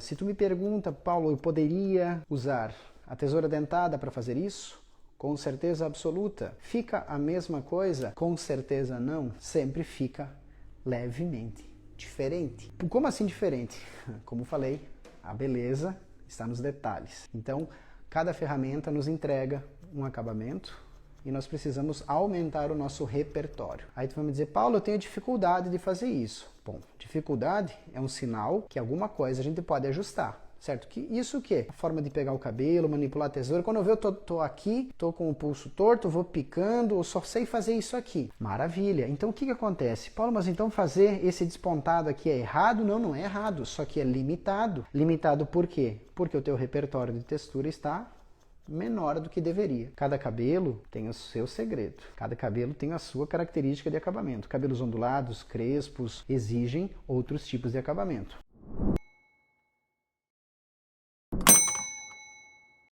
Se tu me pergunta, Paulo, eu poderia usar a tesoura dentada para fazer isso? Com certeza absoluta. Fica a mesma coisa? Com certeza não. Sempre fica levemente diferente. Como assim diferente? Como falei, a beleza está nos detalhes. Então, cada ferramenta nos entrega um acabamento e nós precisamos aumentar o nosso repertório. Aí tu vai me dizer, Paulo, eu tenho dificuldade de fazer isso. Bom, dificuldade é um sinal que alguma coisa a gente pode ajustar. Certo? Que isso o quê? A forma de pegar o cabelo, manipular a tesoura. Quando eu ver, eu tô aqui, tô com o pulso torto, vou picando, eu só sei fazer isso aqui. Maravilha. Então o que acontece? Paulo, mas então fazer esse despontado aqui é errado? Não, não é errado, só que é limitado. Limitado por quê? Porque o teu repertório de textura está menor do que deveria. Cada cabelo tem o seu segredo. Cada cabelo tem a sua característica de acabamento. Cabelos ondulados, crespos, exigem outros tipos de acabamento.